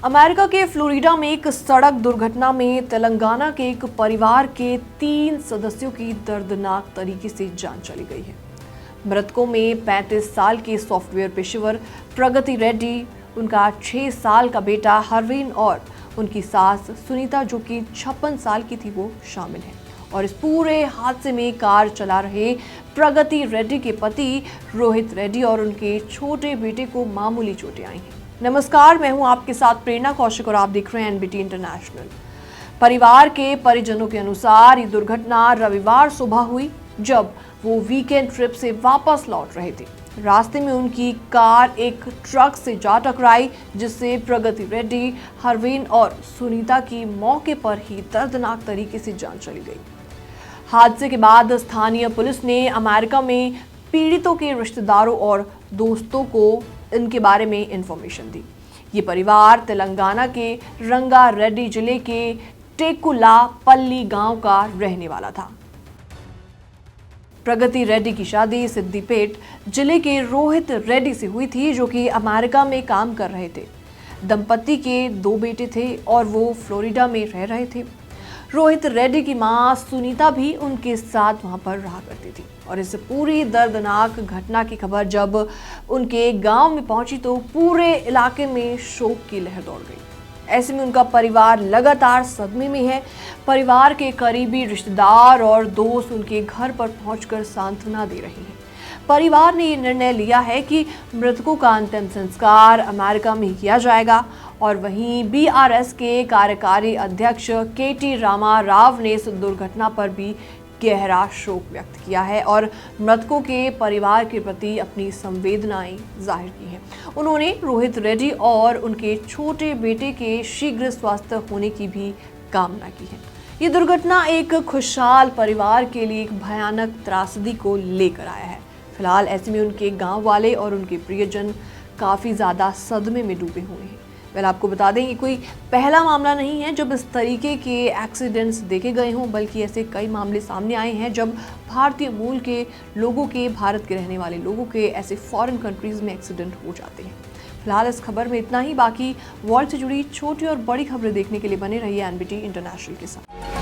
America के Florida में एक सड़क दुर्घटना में तेलंगाना के एक परिवार के 3 सदस्यों की दर्दनाक तरीके से जान चली गई है। मृतकों में 35 साल के सॉफ्टवेयर पेशेवर प्रगति रेड्डी, उनका 6 साल का बेटा हरवीन और उनकी सास सुनीता जो कि 56 साल की थी वो शामिल हैं। और इस पूरे हादसे में कार चला रहे प्रगति रेड्डी के पति रोहित रेड्डी और उनके छोटे बेटे को मामूली चोटें आई हैं। नमस्कार, मैं हूं आपके साथ प्रेरणा कौशिक और आप देख रहे हैं एनबीटी इंटरनेशनल। परिवार के परिजनों के अनुसार ये दुर्घटना रविवार सुबह हुई जब वो वीकेंड ट्रिप से वापस लौट रहे थे। रास्ते में उनकी कार एक ट्रक से जा टकराई जिससे प्रगति रेड्डी, हरवीन और सुनीता की मौके पर ही दर्दनाक तरीके से जान चली गई। हादसे के बाद स्थानीय पुलिस ने अमेरिका में पीड़ितों के रिश्तेदारों और दोस्तों को इनके बारे में इंफॉर्मेशन दी। ये परिवार तेलंगाना के रंगा रेड्डी जिले के टेकुलापल्ली गांव का रहने वाला था। प्रगति रेड्डी की शादी सिद्दीपेट जिले के रोहित रेड्डी से हुई थी जो कि अमेरिका में काम कर रहे थे। दंपति के 2 बेटे थे और वो फ्लोरिडा में रह रहे थे। रोहित रेड्डी की मां सुनीता भी उनके साथ वहां पर रहा करती थी और इस पूरी दर्दनाक घटना की खबर जब उनके गांव में पहुंची तो पूरे इलाके में शोक की लहर दौड़ गई। ऐसे में उनका परिवार लगातार सदमे में है। परिवार के करीबी रिश्तेदार और दोस्त उनके घर पर पहुंचकर सांत्वना दे रहे हैं। परिवार ने ये निर्णय लिया है कि मृतकों का अंतिम संस्कार अमेरिका में ही किया जाएगा और वहीं बीआरएस के कार्यकारी अध्यक्ष केटी रामा राव ने इस दुर्घटना पर भी गहरा शोक व्यक्त किया है और मृतकों के परिवार के प्रति अपनी संवेदनाएं जाहिर की हैं। उन्होंने रोहित रेड्डी और उनके छोटे बेटे के शीघ्र स्वस्थ होने की भी कामना की है। ये दुर्घटना एक खुशहाल परिवार के लिए एक भयानक त्रासदी को लेकर आया है। फिलहाल ऐसे में उनके गांव वाले और उनके प्रियजन काफ़ी ज़्यादा सदमे में डूबे हुए हैं। आपको बता दें कि कोई पहला मामला नहीं है जब इस तरीके के एक्सीडेंट्स देखे गए हों, बल्कि ऐसे कई मामले सामने आए हैं जब भारतीय मूल के लोगों के, भारत के रहने वाले लोगों के ऐसे फॉरेन कंट्रीज़ में एक्सीडेंट हो जाते हैं। फिलहाल इस खबर में इतना ही। बाकी वर्ल्ड से जुड़ी छोटी और बड़ी खबरें देखने के लिए बने रहिए एनबीटी इंटरनेशनल के साथ।